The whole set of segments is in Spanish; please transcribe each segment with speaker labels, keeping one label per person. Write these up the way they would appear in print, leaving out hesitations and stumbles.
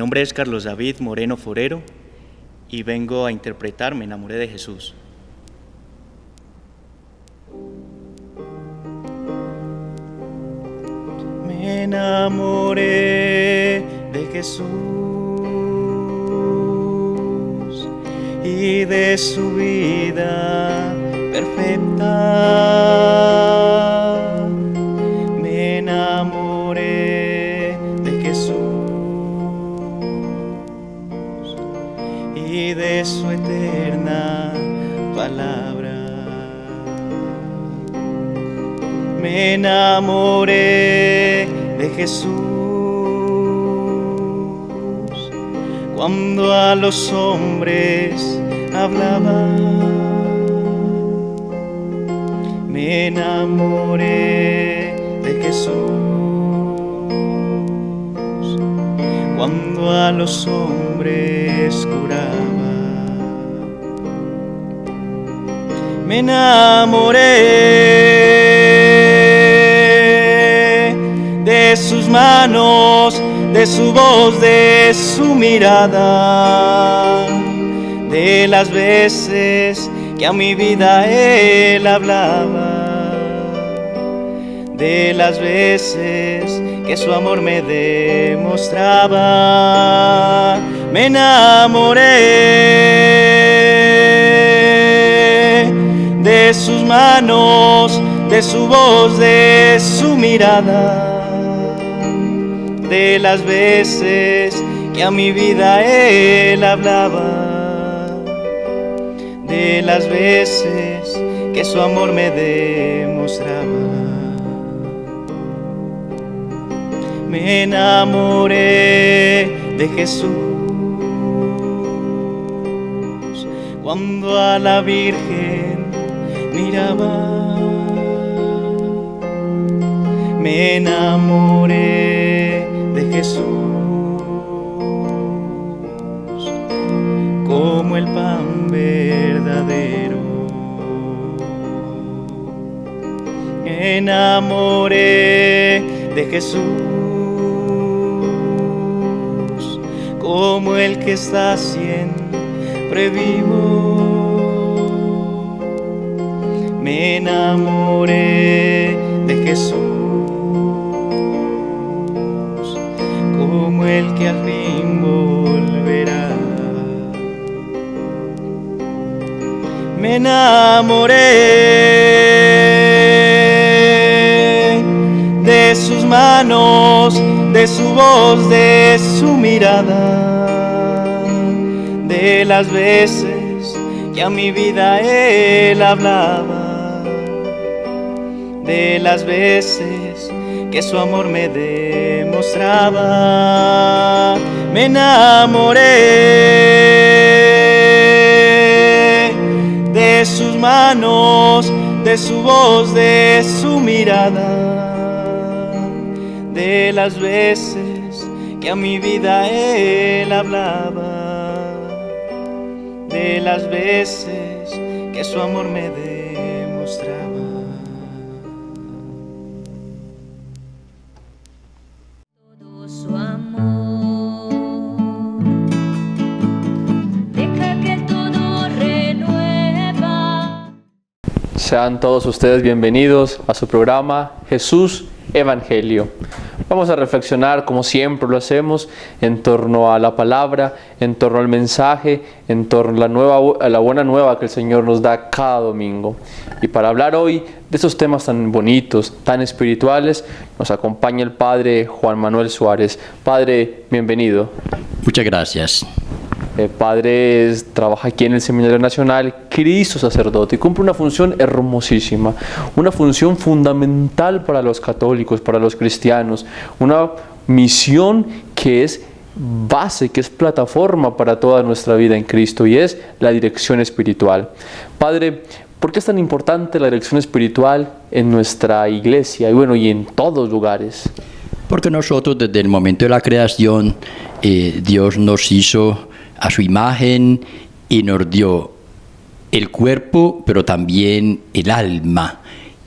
Speaker 1: nombre es Carlos David Moreno Forero y vengo a interpretar Me enamoré de Jesús. Me enamoré de Jesús y de su vida perfecta. Me enamoré de Jesús y de su eterna palabra. Me enamoré de Jesús cuando a los hombres hablaba. Me enamoré de Jesús cuando a los hombres curaba. Me enamoré de sus manos, de su voz, de su mirada, de las veces que a mi vida él hablaba, de las veces que su amor me demostraba. Me enamoré de sus manos, de su voz, de su mirada, de las veces que a mi vida él hablaba, de las veces que su amor me demostraba. Me enamoré de Jesús cuando a la Virgen miraba. Me enamoré de Jesús como el pan verdadero. Me enamoré de Jesús como el que está siempre vivo. Me enamoré de Jesús como el que al fin volverá. Me enamoré de sus manos, de su voz, de su mirada, de las veces que a mi vida él hablaba, de las veces que su amor me demostraba. Me enamoré de sus manos, de su voz, de su mirada, de las veces que a mi vida él hablaba, de las veces que su amor me demostraba.
Speaker 2: Todo su amor, deja que todo renueva.
Speaker 3: Sean todos ustedes bienvenidos a su programa Jesús Evangelio. Vamos a reflexionar, como siempre lo hacemos, en torno a la palabra, en torno al mensaje, en torno a la buena nueva que el Señor nos da cada domingo. Y para hablar hoy de estos temas tan bonitos, tan espirituales, nos acompaña el Padre Juan Manuel Suárez. Padre, bienvenido.
Speaker 4: Muchas gracias.
Speaker 3: El Padre trabaja aquí en el Seminario Nacional, Cristo sacerdote, y cumple una función hermosísima, una función fundamental para los católicos, para los cristianos, una misión que es base, que es plataforma para toda nuestra vida en Cristo, y es la dirección espiritual. Padre, ¿por qué es tan importante la dirección espiritual en nuestra iglesia y en todos lugares?
Speaker 4: Porque nosotros desde el momento de la creación, Dios nos hizo a su imagen y nos dio el cuerpo, pero también el alma.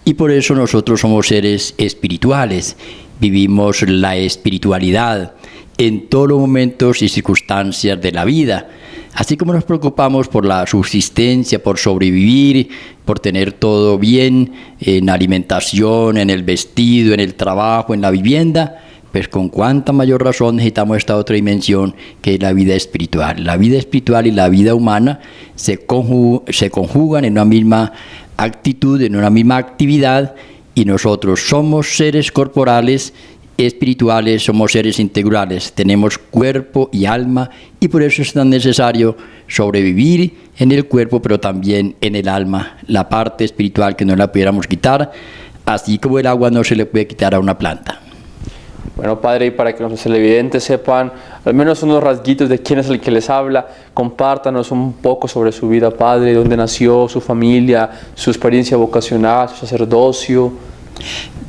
Speaker 4: Y por eso nosotros somos seres espirituales, vivimos la espiritualidad en todos los momentos y circunstancias de la vida. Así como nos preocupamos por la subsistencia, por sobrevivir, por tener todo bien en alimentación, en el vestido, en el trabajo, en la vivienda, pues con cuánta mayor razón necesitamos esta otra dimensión que es la vida espiritual. La vida espiritual y la vida humana se conjugan en una misma actitud, en una misma actividad, y nosotros somos seres corporales, espirituales, somos seres integrales, tenemos cuerpo y alma, y por eso es tan necesario sobrevivir en el cuerpo, pero también en el alma, la parte espiritual que no la pudiéramos quitar, así como el agua no se le puede quitar a una planta.
Speaker 3: Bueno, Padre, y para que nuestros televidentes sepan al menos unos rasguitos de quién es el que les habla, compártanos un poco sobre su vida, Padre, dónde nació, su familia, su experiencia vocacional, su sacerdocio.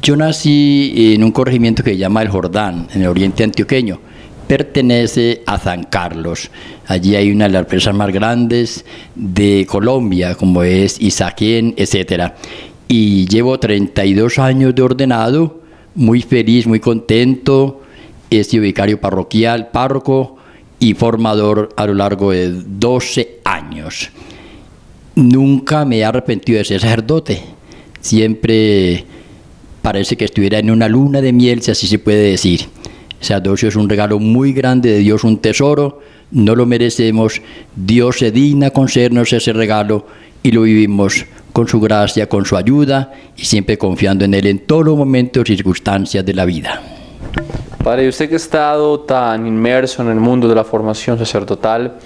Speaker 4: Yo nací en un corregimiento que se llama El Jordán, en el oriente antioqueño. Pertenece a San Carlos. Allí hay una de las empresas más grandes de Colombia, como es Isaquén, etc. Y llevo 32 años de ordenado, muy feliz, muy contento. He sido vicario parroquial, párroco y formador a lo largo de 12 años. Nunca me he arrepentido de ser sacerdote. Siempre parece que estuviera en una luna de miel, si así se puede decir. El sacerdocio es un regalo muy grande de Dios, un tesoro, no lo merecemos. Dios se digna concedernos ese regalo y lo vivimos con su gracia, con su ayuda y siempre confiando en Él en todos los momentos y circunstancias de la vida.
Speaker 3: Padre, usted que ha estado tan inmerso en el mundo de la formación sacerdotal,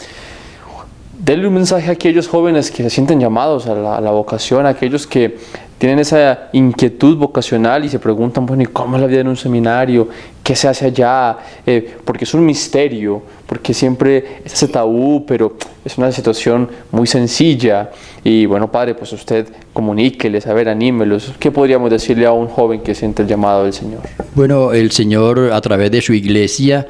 Speaker 3: denle un mensaje a aquellos jóvenes que se sienten llamados a la vocación, a aquellos que tienen esa inquietud vocacional y se preguntan, bueno, ¿y cómo es la vida en un seminario? ¿Qué se hace allá? Porque es un misterio, porque siempre es ese tabú, pero es una situación muy sencilla. Y bueno, Padre, pues usted comuníqueles, a ver, anímelos. ¿Qué podríamos decirle a un joven que siente el llamado del Señor?
Speaker 4: Bueno, el Señor a través de su iglesia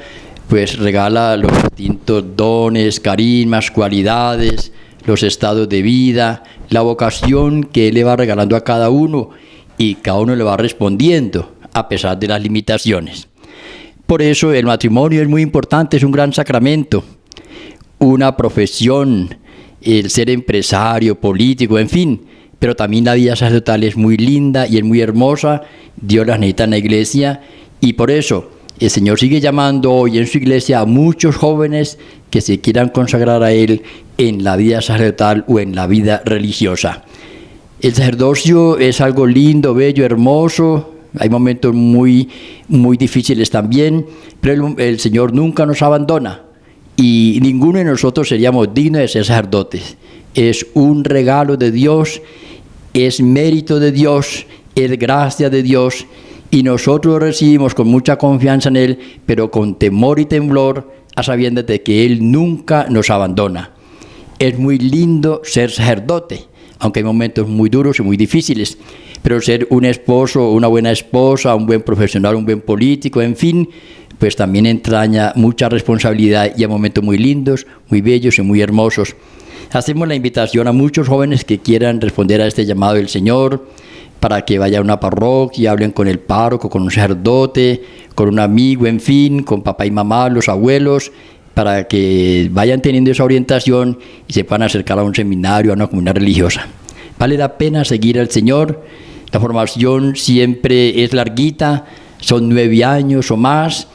Speaker 4: pues regala los distintos dones, carismas, cualidades, los estados de vida, la vocación que Él le va regalando a cada uno y cada uno le va respondiendo a pesar de las limitaciones. Por eso el matrimonio es muy importante, es un gran sacramento, una profesión, el ser empresario, político, en fin, pero también la vida sacerdotal es muy linda y es muy hermosa, Dios la necesita en la iglesia y por eso el Señor sigue llamando hoy en su iglesia a muchos jóvenes que se quieran consagrar a Él en la vida sacerdotal o en la vida religiosa. El sacerdocio es algo lindo, bello, hermoso. Hay momentos muy difíciles también, pero el Señor nunca nos abandona y ninguno de nosotros seríamos dignos de ser sacerdotes. Es un regalo de Dios, es mérito de Dios, es gracia de Dios. Y nosotros lo recibimos con mucha confianza en Él, pero con temor y temblor, a sabiendas de que Él nunca nos abandona. Es muy lindo ser sacerdote, aunque hay momentos muy duros y muy difíciles, pero ser un esposo, una buena esposa, un buen profesional, un buen político, en fin, pues también entraña mucha responsabilidad y a momentos muy lindos, muy bellos y muy hermosos. Hacemos la invitación a muchos jóvenes que quieran responder a este llamado del Señor, para que vayan a una parroquia, hablen con el párroco, con un sacerdote, con un amigo, en fin, con papá y mamá, los abuelos, para que vayan teniendo esa orientación y se puedan acercar a un seminario, a una comunidad religiosa. Vale la pena seguir al Señor. La formación siempre es larguita, son 9 años o más,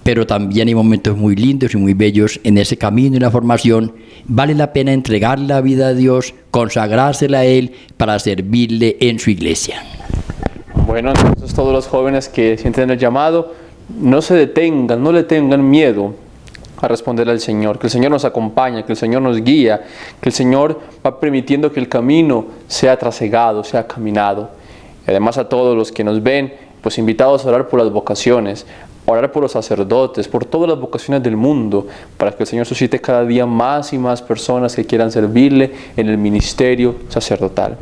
Speaker 4: pero también hay momentos muy lindos y muy bellos en ese camino y la formación. Vale la pena entregar la vida a Dios, consagrársela a Él para servirle en su iglesia.
Speaker 3: Bueno, entonces todos los jóvenes que sienten el llamado, no se detengan, no le tengan miedo a responder al Señor, que el Señor nos acompaña, que el Señor nos guía, que el Señor va permitiendo que el camino sea trasegado, sea caminado. Y además a todos los que nos ven, pues invitados a orar por las vocaciones, orar por los sacerdotes, por todas las vocaciones del mundo, para que el Señor suscite cada día más y más personas que quieran servirle en el ministerio sacerdotal.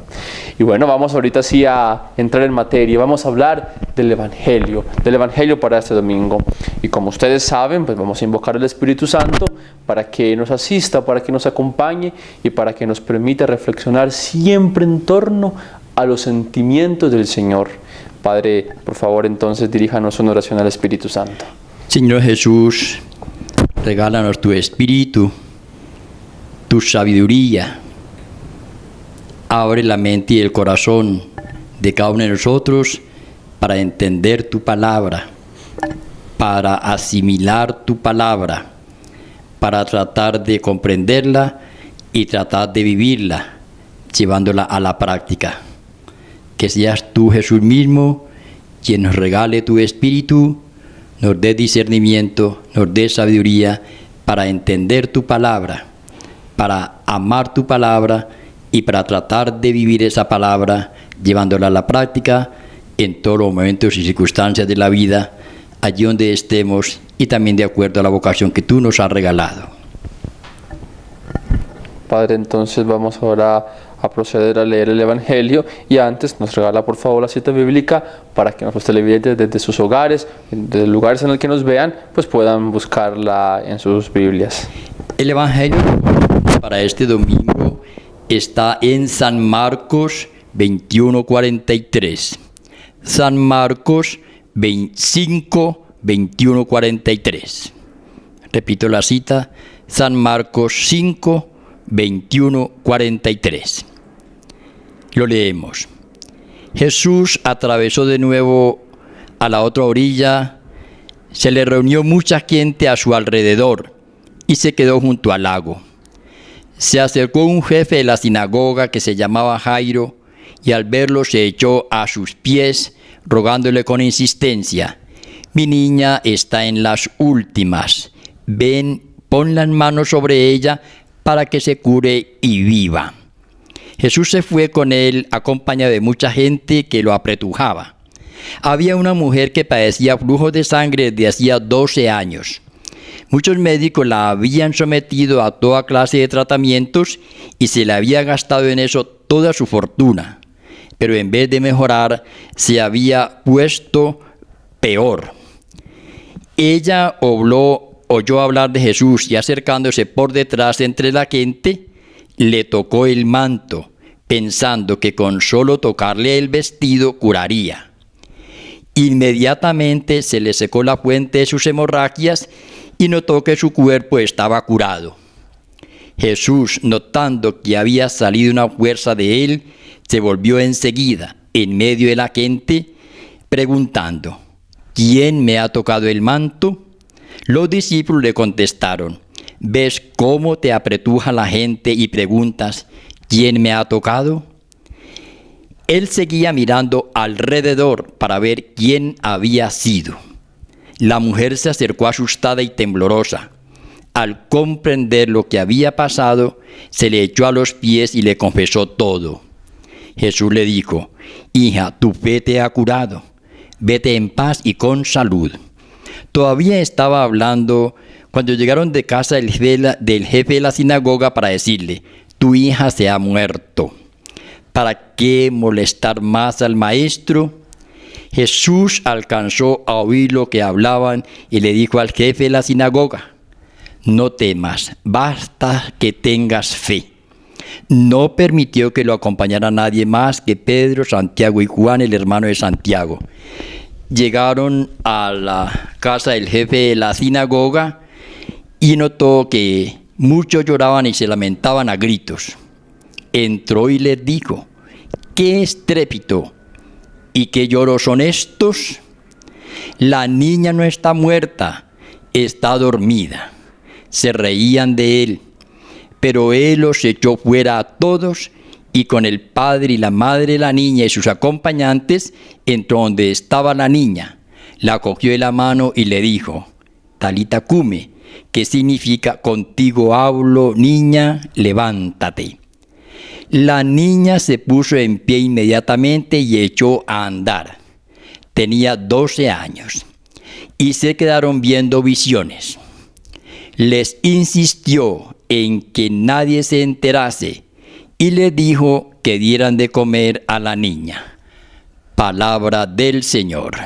Speaker 3: Y bueno, vamos ahorita sí a entrar en materia, vamos a hablar del Evangelio para este domingo. Y como ustedes saben, pues vamos a invocar al Espíritu Santo para que nos asista, para que nos acompañe y para que nos permita reflexionar siempre en torno a los sentimientos del Señor. Padre, por favor, entonces diríjanos una oración al Espíritu Santo.
Speaker 4: Señor Jesús, regálanos tu espíritu, tu sabiduría. Abre la mente y el corazón de cada uno de nosotros para entender tu palabra, para asimilar tu palabra, para tratar de comprenderla y tratar de vivirla, llevándola a la práctica. Que seas tú, Jesús mismo, quien nos regale tu espíritu, nos dé discernimiento, nos dé sabiduría para entender tu palabra, para amar tu palabra y para tratar de vivir esa palabra, llevándola a la práctica en todos los momentos y circunstancias de la vida, allí donde estemos y también de acuerdo a la vocación que tú nos has regalado.
Speaker 3: Padre, entonces vamos ahora a proceder a leer el Evangelio y antes nos regala por favor la cita bíblica para que nuestros televidentes desde sus hogares, desde lugares en el que nos vean, pues puedan buscarla en sus Biblias.
Speaker 4: El Evangelio para este domingo está en San Marcos 21:43. San Marcos 25, 21, 43. Repito la cita, San Marcos 5, 21, 43. Lo leemos. Jesús atravesó de nuevo a la otra orilla, se le reunió mucha gente a su alrededor y se quedó junto al lago. Se acercó un jefe de la sinagoga que se llamaba Jairo y al verlo se echó a sus pies rogándole con insistencia: mi niña está en las últimas, ven, pon las manos sobre ella para que se cure y viva. Jesús se fue con él acompañado de mucha gente que lo apretujaba. Había una mujer que padecía flujos de sangre desde hacía 12 años. Muchos médicos la habían sometido a toda clase de tratamientos y se le había gastado en eso toda su fortuna. Pero en vez de mejorar, se había puesto peor. Ella oyó hablar de Jesús y acercándose por detrás entre la gente, le tocó el manto, pensando que con solo tocarle el vestido curaría. Inmediatamente se le secó la fuente de sus hemorragias y notó que su cuerpo estaba curado. Jesús, notando que había salido una fuerza de él, se volvió enseguida en medio de la gente, preguntando: ¿quién me ha tocado el manto? Los discípulos le contestaron: ¿ves cómo te apretuja la gente y preguntas: ¿quién me ha tocado? Él seguía mirando alrededor para ver quién había sido. La mujer se acercó asustada y temblorosa. Al comprender lo que había pasado, se le echó a los pies y le confesó todo. Jesús le dijo: hija, tu fe te ha curado. Vete en paz y con salud. Todavía estaba hablando cuando llegaron de casa del jefe de la sinagoga para decirle: tu hija se ha muerto. ¿Para qué molestar más al maestro? Jesús alcanzó a oír lo que hablaban y le dijo al jefe de la sinagoga: no temas, basta que tengas fe. No permitió que lo acompañara nadie más que Pedro, Santiago y Juan, el hermano de Santiago. Llegaron a la casa del jefe de la sinagoga y notó que muchos lloraban y se lamentaban a gritos. Entró y les dijo: ¿qué estrépito y qué lloros son estos? La niña no está muerta, está dormida. Se reían de él, pero él los echó fuera a todos y con el padre y la madre de la niña y sus acompañantes entró donde estaba la niña. La cogió de la mano y le dijo: Talita cume, que significa contigo hablo, niña, levántate. La niña se puso en pie inmediatamente y echó a andar. Tenía 12 años y se quedaron viendo visiones. Les insistió en que nadie se enterase y les dijo que dieran de comer a la niña. Palabra del Señor.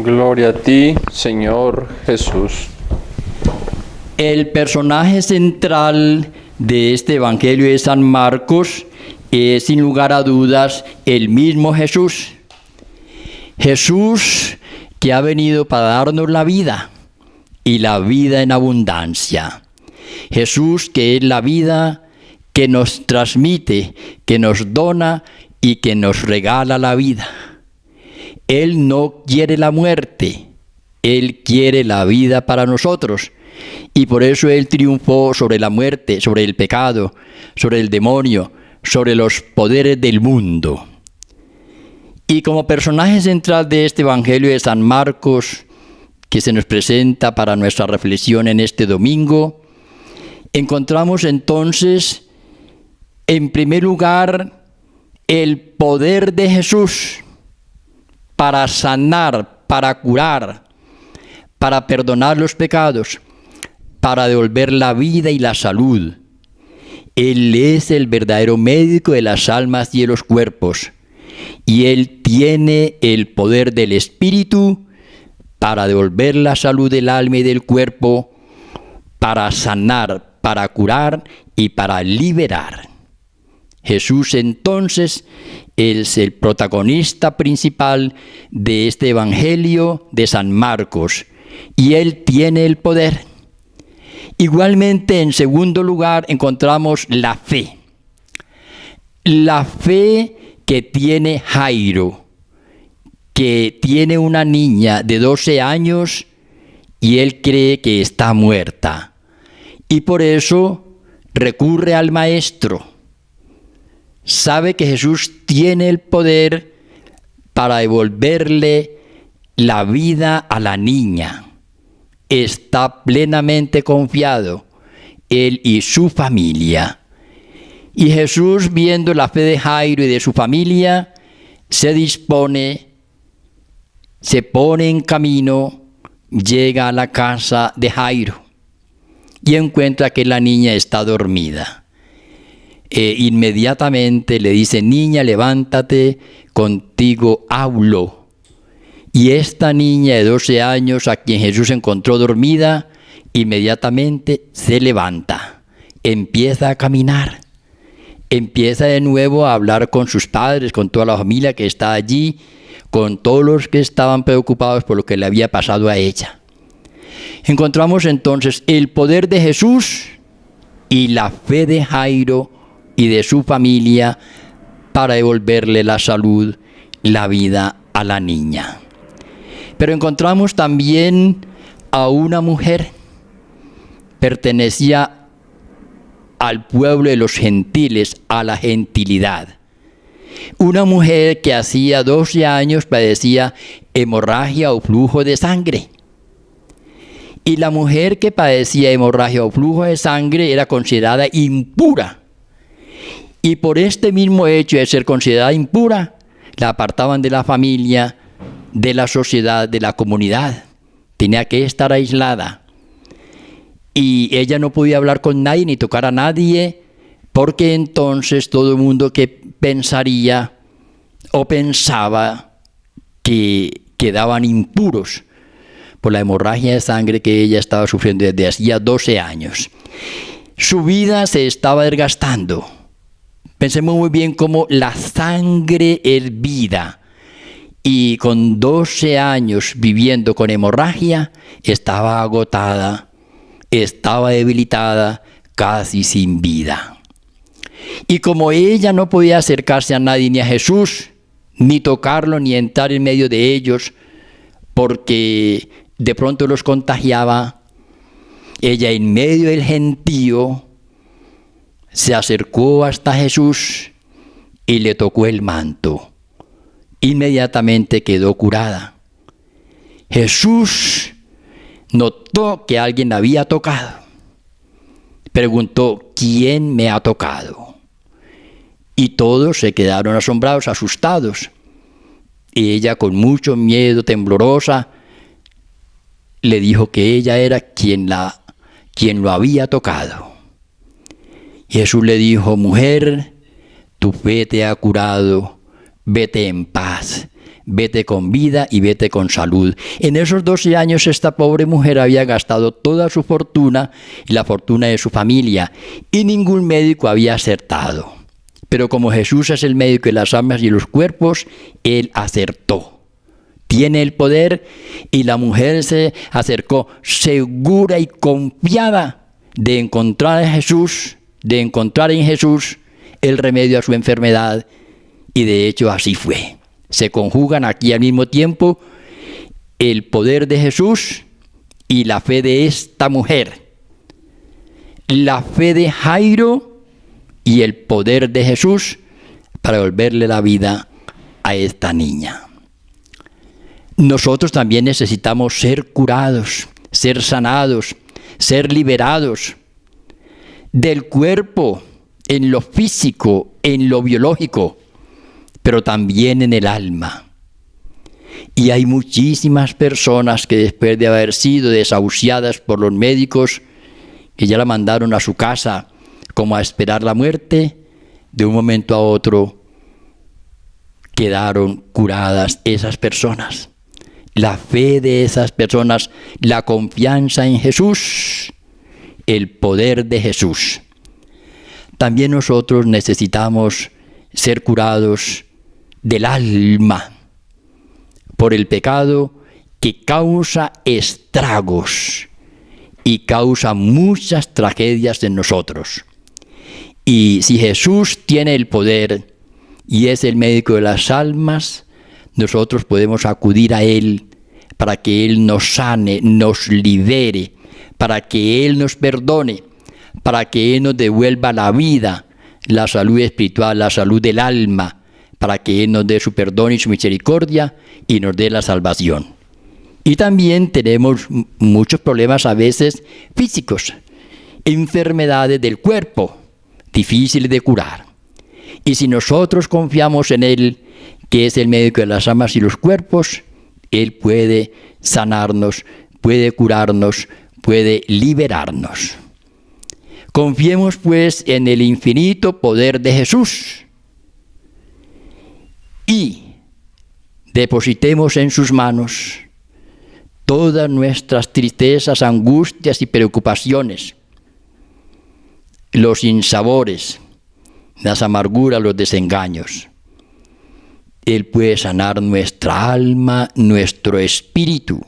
Speaker 3: Gloria a ti, Señor Jesús.
Speaker 4: El personaje central de este Evangelio de San Marcos es, sin lugar a dudas, el mismo Jesús. Jesús que ha venido para darnos la vida, y la vida en abundancia. Jesús, que es la vida, que nos transmite, que nos dona y que nos regala la vida. Él no quiere la muerte, Él quiere la vida para nosotros. Y por eso Él triunfó sobre la muerte, sobre el pecado, sobre el demonio, sobre los poderes del mundo. Y como personaje central de este Evangelio de San Marcos, que se nos presenta para nuestra reflexión en este domingo, encontramos entonces, en primer lugar, el poder de Jesús para sanar, para curar, para perdonar los pecados, para devolver la vida y la salud. Él es el verdadero médico de las almas y de los cuerpos, y Él tiene el poder del Espíritu para devolver la salud del alma y del cuerpo, para sanar, para curar y para liberar. Jesús entonces es el protagonista principal de este Evangelio de San Marcos, y Él tiene el poder. Igualmente, en segundo lugar, encontramos la fe. La fe que tiene Jairo, que tiene una niña de 12 años y él cree que está muerta. Y por eso recurre al maestro. Sabe que Jesús tiene el poder para devolverle la vida a la niña. Está plenamente confiado, él y su familia. Y Jesús, viendo la fe de Jairo y de su familia, se dispone, se pone en camino, llega a la casa de Jairo y encuentra que la niña está dormida. Inmediatamente le dice: niña, levántate, contigo hablo. Y esta niña de 12 años, a quien Jesús encontró dormida, inmediatamente se levanta, empieza a caminar, empieza de nuevo a hablar con sus padres, con toda la familia que está allí, con todos los que estaban preocupados por lo que le había pasado a ella. Encontramos entonces el poder de Jesús y la fe de Jairo y de su familia para devolverle la salud, la vida a la niña. Pero encontramos también a una mujer, pertenecía al pueblo de los gentiles, a la gentilidad. Una mujer que hacía 12 años padecía hemorragia o flujo de sangre. Y la mujer que padecía hemorragia o flujo de sangre era considerada impura. Y por este mismo hecho de ser considerada impura, la apartaban de la familia, de la sociedad, de la comunidad. Tenía que estar aislada. Y ella no podía hablar con nadie ni tocar a nadie, porque entonces todo el mundo que pensaría o pensaba que quedaban impuros por la hemorragia de sangre que ella estaba sufriendo desde hacía 12 años. Su vida se estaba desgastando. Pensemos muy bien cómo la sangre es vida. Y con 12 años viviendo con hemorragia, estaba agotada, estaba debilitada, casi sin vida. Y como ella no podía acercarse a nadie, ni a Jesús, ni tocarlo, ni entrar en medio de ellos, porque de pronto los contagiaba, ella en medio del gentío se acercó hasta Jesús y le tocó el manto. Inmediatamente quedó curada. Jesús notó que alguien la había tocado. Preguntó: ¿quién me ha tocado? Y todos se quedaron asombrados, asustados. Y ella, con mucho miedo, temblorosa, le dijo que ella era quien lo había tocado. Y Jesús le dijo: mujer, tu fe te ha curado. Vete en paz, vete con vida y vete con salud. En esos 12 años esta pobre mujer había gastado toda su fortuna y la fortuna de su familia, y ningún médico había acertado. Pero como Jesús es el médico de las almas y los cuerpos, Él acertó. tiene el poder, y la mujer se acercó segura y confiada de encontrar en Jesús, el remedio a su enfermedad, y de hecho así fue. Se conjugan aquí al mismo tiempo el poder de Jesús y la fe de esta mujer. La fe de Jairo y el poder de Jesús para devolverle la vida a esta niña. Nosotros también necesitamos ser curados, ser sanados, ser liberados del cuerpo, en lo físico, en lo biológico, pero también en el alma. Y hay muchísimas personas que después de haber sido desahuciadas por los médicos, que ya la mandaron a su casa como a esperar la muerte, de un momento a otro quedaron curadas esas personas. La fe de esas personas, la confianza en Jesús, el poder de Jesús. También nosotros necesitamos ser curados del alma por el pecado que causa estragos y causa muchas tragedias en nosotros. Y si Jesús tiene el poder y es el médico de las almas, nosotros podemos acudir a Él para que Él nos sane, nos libere, para que Él nos perdone, para que Él nos devuelva la vida, la salud espiritual, la salud del alma, para que Él nos dé su perdón y su misericordia y nos dé la salvación. Y también tenemos muchos problemas a veces físicos, enfermedades del cuerpo, difíciles de curar. Y si nosotros confiamos en Él, que es el médico de las almas y los cuerpos, Él puede sanarnos, puede curarnos, puede liberarnos. Confiemos pues en el infinito poder de Jesús y depositemos en sus manos todas nuestras tristezas, angustias y preocupaciones, los sinsabores, las amarguras, los desengaños. Él puede sanar nuestra alma, nuestro espíritu.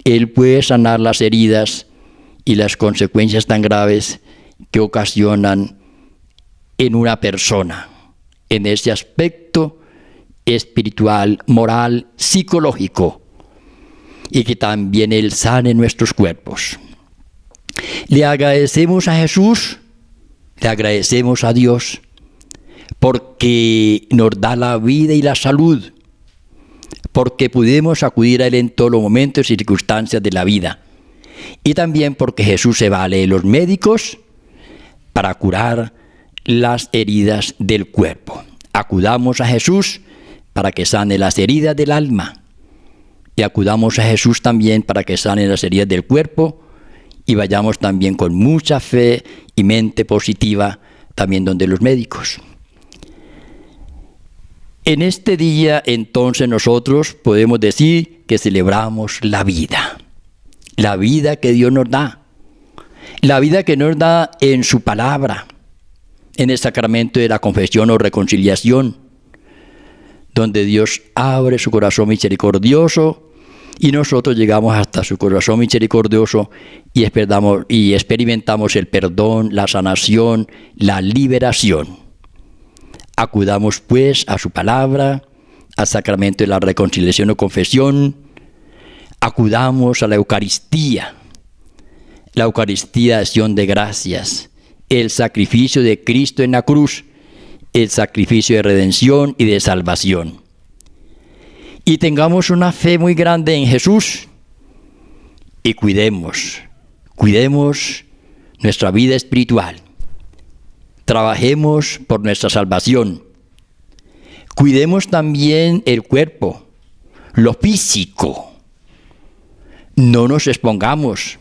Speaker 4: Él puede sanar las heridas y las consecuencias tan graves que ocasionan en una persona, en ese aspecto espiritual, moral, psicológico, y que también Él sane nuestros cuerpos. Le agradecemos a Jesús, le agradecemos a Dios, porque nos da la vida y la salud, porque podemos acudir a Él en todos los momentos y circunstancias de la vida, y también porque Jesús se vale de los médicos para curar las heridas del cuerpo. Acudamos a Jesús para que sane las heridas del alma, y acudamos a Jesús también para que sane las heridas del cuerpo, y vayamos también con mucha fe y mente positiva también donde los médicos. En este día, entonces, nosotros podemos decir que celebramos la vida que Dios nos da, la vida que nos da en su palabra, en el sacramento de la confesión o reconciliación, donde Dios abre su corazón misericordioso y nosotros llegamos hasta su corazón misericordioso y experimentamos el perdón, la sanación, la liberación. Acudamos pues a su palabra, al sacramento de la reconciliación o confesión, acudamos a la Eucaristía de acción de gracias, el sacrificio de Cristo en la cruz, el sacrificio de redención y de salvación. Y tengamos una fe muy grande en Jesús y cuidemos nuestra vida espiritual. Trabajemos por nuestra salvación. Cuidemos también el cuerpo, lo físico. No nos expongamos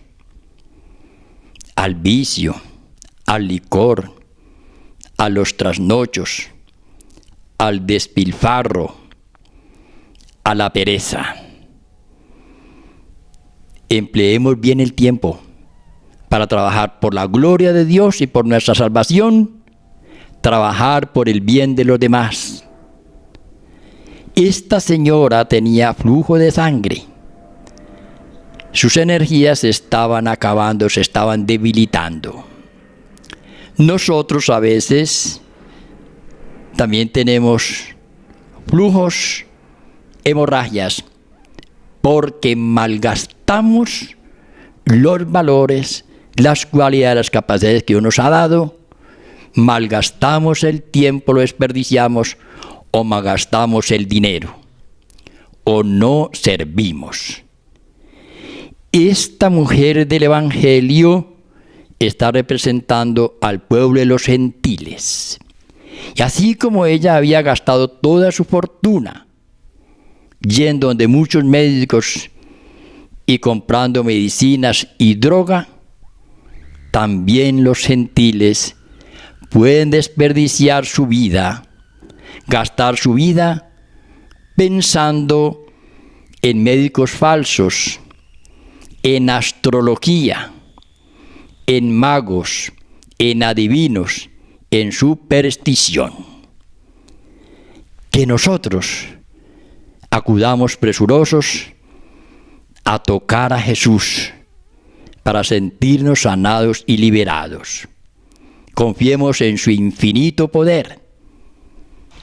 Speaker 4: al vicio, al licor, a los trasnochos, al despilfarro, a la pereza. Empleemos bien el tiempo para trabajar por la gloria de Dios y por nuestra salvación, trabajar por el bien de los demás. Esta señora tenía flujo de sangre. Sus energías se estaban acabando, se estaban debilitando. Nosotros a veces también tenemos flujos, hemorragias, porque malgastamos los valores, las cualidades, las capacidades que Dios nos ha dado, malgastamos el tiempo, lo desperdiciamos, o malgastamos el dinero, o no servimos. Esta mujer del Evangelio está representando al pueblo de los gentiles. Y así como ella había gastado toda su fortuna yendo donde muchos médicos y comprando medicinas y droga, también los gentiles pueden desperdiciar su vida, gastar su vida pensando en médicos falsos, en astrología, en magos, en adivinos, en superstición. Que nosotros acudamos presurosos a tocar a Jesús para sentirnos sanados y liberados. Confiemos en su infinito poder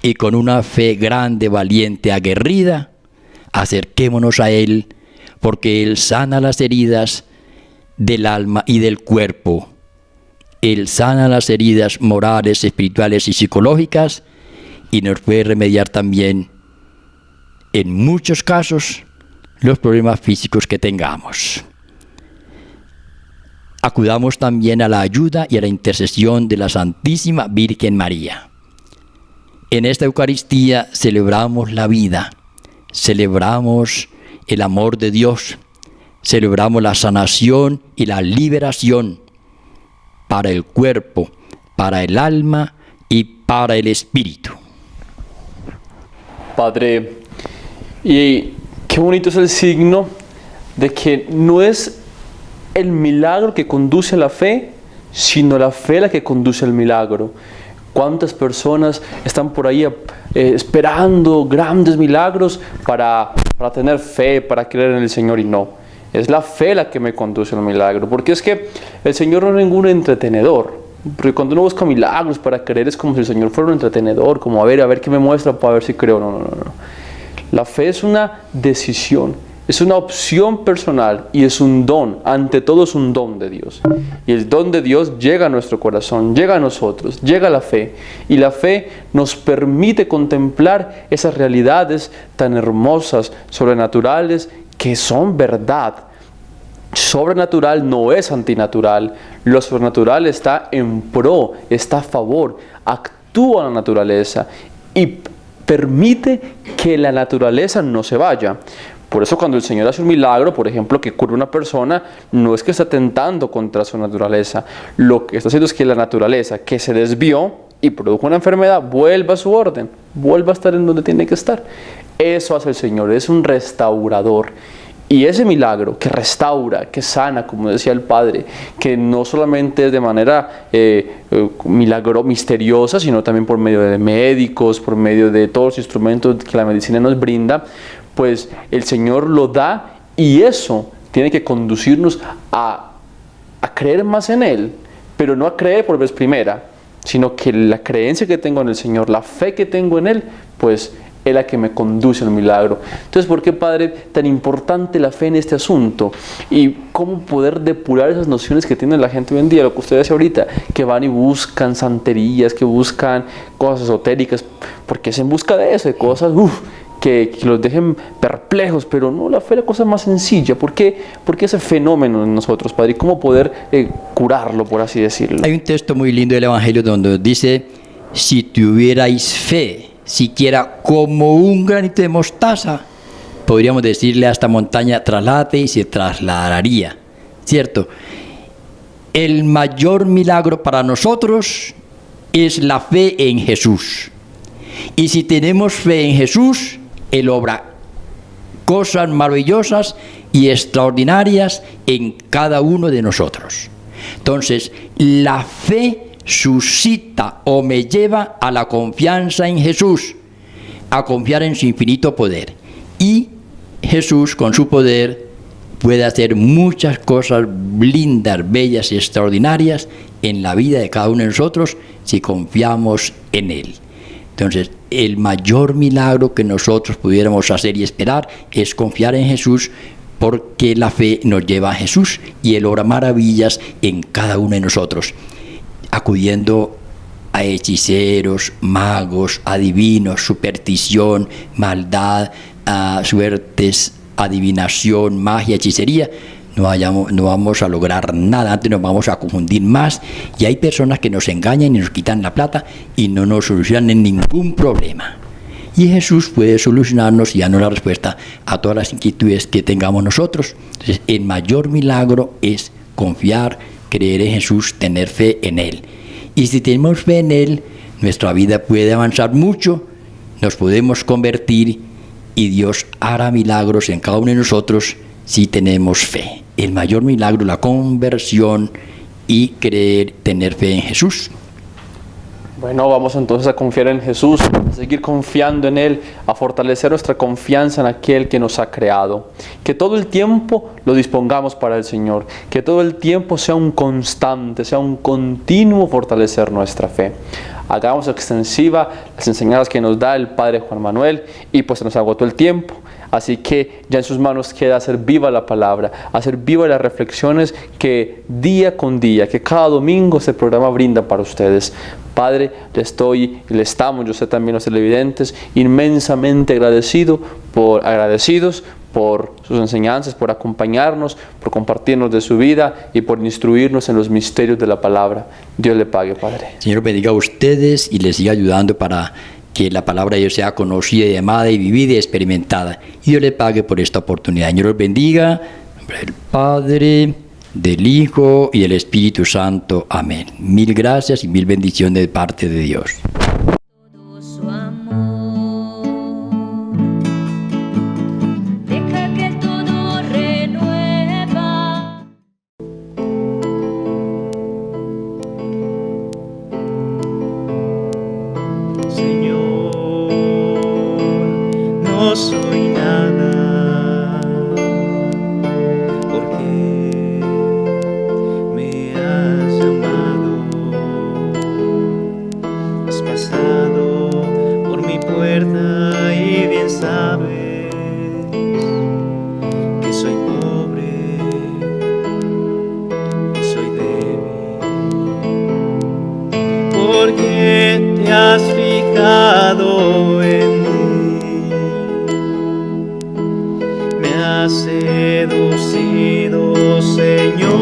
Speaker 4: y con una fe grande, valiente, aguerrida, acerquémonos a Él, porque Él sana las heridas del alma y del cuerpo. Él sana las heridas morales, espirituales y psicológicas y nos puede remediar también, en muchos casos, los problemas físicos que tengamos. Acudamos también a la ayuda y a la intercesión de la Santísima Virgen María. En esta Eucaristía celebramos la vida, celebramos el amor de Dios, celebramos la sanación y la liberación para el cuerpo, para el alma y para el espíritu.
Speaker 3: Padre, y qué bonito es el signo de que no es el milagro que conduce a la fe, sino la fe la que conduce al milagro. ¿Cuántas personas están por ahí esperando grandes milagros para tener fe, para creer en el Señor? Y no, es la fe la que me conduce al milagro, porque es que el Señor no es ningún entretenedor. Porque cuando uno busca milagros para creer es como si el Señor fuera un entretenedor, como a ver qué me muestra para ver si creo. No. La fe es una decisión, es una opción personal y es un don, ante todo es un don de Dios. Y el don de Dios llega a nuestro corazón, llega a nosotros, llega a la fe. Y la fe nos permite contemplar esas realidades tan hermosas, sobrenaturales, que son verdad. Sobrenatural no es antinatural, lo sobrenatural está en pro, está a favor, actúa la naturaleza y permite que la naturaleza no se vaya. Por eso cuando el Señor hace un milagro, por ejemplo, que cura a una persona, no es que está atentando contra su naturaleza. Lo que está haciendo es que la naturaleza que se desvió y produjo una enfermedad vuelva a su orden, vuelva a estar en donde tiene que estar. Eso hace el Señor, es un restaurador. Y ese milagro que restaura, que sana, como decía el Padre, que no solamente es de manera milagro misteriosa, sino también por medio de médicos, por medio de todos los instrumentos que la medicina nos brinda, pues el Señor lo da y eso tiene que conducirnos a creer más en Él, pero no a creer por vez primera, sino que la creencia que tengo en el Señor, la fe que tengo en Él, pues es la que me conduce al milagro. Entonces, ¿por qué, Padre, tan importante la fe en este asunto? Y cómo poder depurar esas nociones que tiene la gente hoy en día, lo que usted decía ahorita, que van y buscan santerías, que buscan cosas esotéricas, porque es en busca de eso, de cosas que los dejen perplejos, pero no, la fe es la cosa más sencilla. ¿Por qué ese fenómeno en nosotros, Padre? ¿Y cómo poder curarlo, por así decirlo?
Speaker 4: Hay un texto muy lindo del Evangelio donde dice, si tuvierais fe, siquiera como un granito de mostaza, podríamos decirle a esta montaña, trasládate, y se trasladaría, ¿cierto? El mayor milagro para nosotros es la fe en Jesús. Y si tenemos fe en Jesús, Él obra cosas maravillosas y extraordinarias en cada uno de nosotros. Entonces, la fe suscita o me lleva a la confianza en Jesús, a confiar en su infinito poder. Y Jesús, con su poder, puede hacer muchas cosas lindas, bellas y extraordinarias en la vida de cada uno de nosotros si confiamos en Él. Entonces, el mayor milagro que nosotros pudiéramos hacer y esperar es confiar en Jesús, porque la fe nos lleva a Jesús y Él obra maravillas en cada uno de nosotros, acudiendo a hechiceros, magos, adivinos, superstición, maldad, a suertes, adivinación, magia, hechicería. No vamos a lograr nada, antes nos vamos a confundir más, y hay personas que nos engañan y nos quitan la plata y no nos solucionan ningún problema. Y Jesús puede solucionarnos y darnos la respuesta a todas las inquietudes que tengamos nosotros. Entonces, el mayor milagro es confiar, creer en Jesús, tener fe en Él. Y si tenemos fe en Él, nuestra vida puede avanzar mucho, nos podemos convertir y Dios hará milagros en cada uno de nosotros si tenemos fe. El mayor milagro, la conversión y creer, tener fe en Jesús.
Speaker 3: Bueno, vamos entonces a confiar en Jesús, a seguir confiando en Él, a fortalecer nuestra confianza en aquel que nos ha creado. Que todo el tiempo lo dispongamos para el Señor, que todo el tiempo sea un constante, sea un continuo fortalecer nuestra fe. Hagamos extensiva las enseñanzas que nos da el Padre Juan Manuel, y pues se nos agotó el tiempo. Así que ya en sus manos queda hacer viva la palabra, hacer viva las reflexiones que día con día, que cada domingo este programa brinda para ustedes. Padre, le estamos, yo sé también los televidentes, inmensamente agradecidos por sus enseñanzas, por acompañarnos, por compartirnos de su vida y por instruirnos en los misterios de la palabra. Dios le pague, Padre.
Speaker 4: Señor, bendiga a ustedes y les siga ayudando para que la palabra de Dios sea conocida y amada y vivida y experimentada. Y Dios le pague por esta oportunidad. Señor, los bendiga. En nombre del Padre, del Hijo y del Espíritu Santo. Amén. Mil gracias y mil bendiciones de parte de Dios.
Speaker 2: Todo su amor. Deja que todo renueva.
Speaker 1: Señor, no soy nada, porque me has llamado, has pasado por mi puerta y bien sabes que soy pobre y soy débil, porque te has fijado en mí, me has seducido, Señor,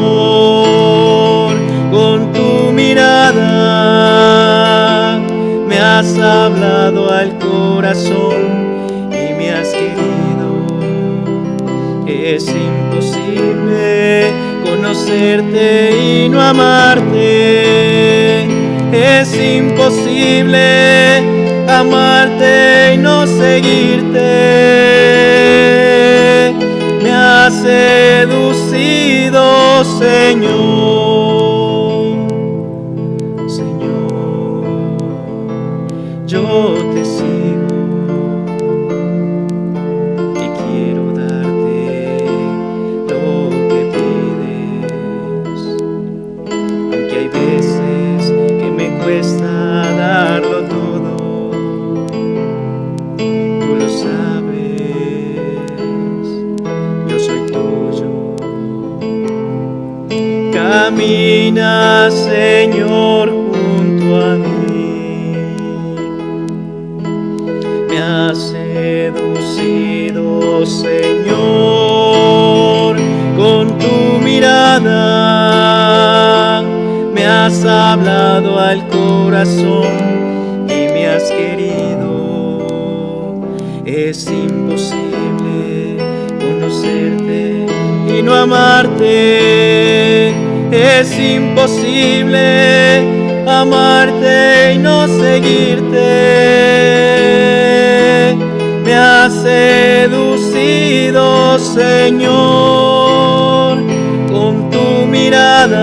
Speaker 1: con tu mirada, me has hablado al corazón y me has querido. Es imposible conocerte y no amarte. Es imposible amarte y no seguirte. Me has seducido, Señor. Señor, yo te sigo y quiero darte lo que pides, aunque hay veces que me cuesta darlo todo, tú lo sabes, yo soy tuyo. Camina, Señor, junto a mí, me has seducido, Señor, con tu mirada, me has hablado al corazón y me has querido. Es imposible conocerte y no amarte. Es imposible amarte y no seguirte. Me has seducido, Señor, con tu mirada,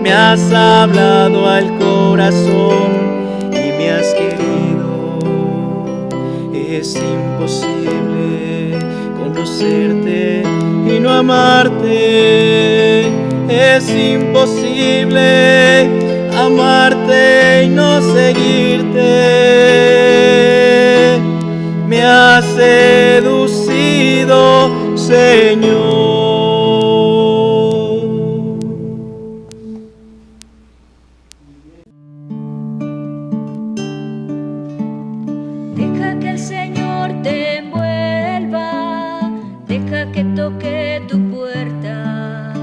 Speaker 1: me has hablado al corazón y me has querido. Es imposible conocerte y no amarte. Es imposible amarte y no seguirte. Me has seducido, Señor.
Speaker 2: Deja que el Señor te envuelva, deja que toque tu puerta,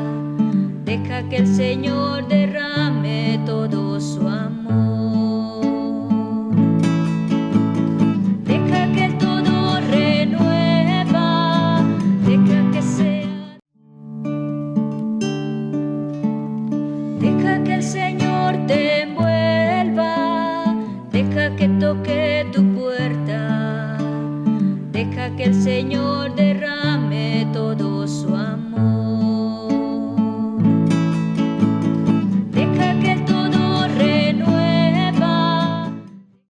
Speaker 2: deja que el Señor derrame todo su amor. Deja que Él todo renueva, deja que sea. Deja que el Señor te envuelva, deja que toque tu puerta, deja que el Señor derrame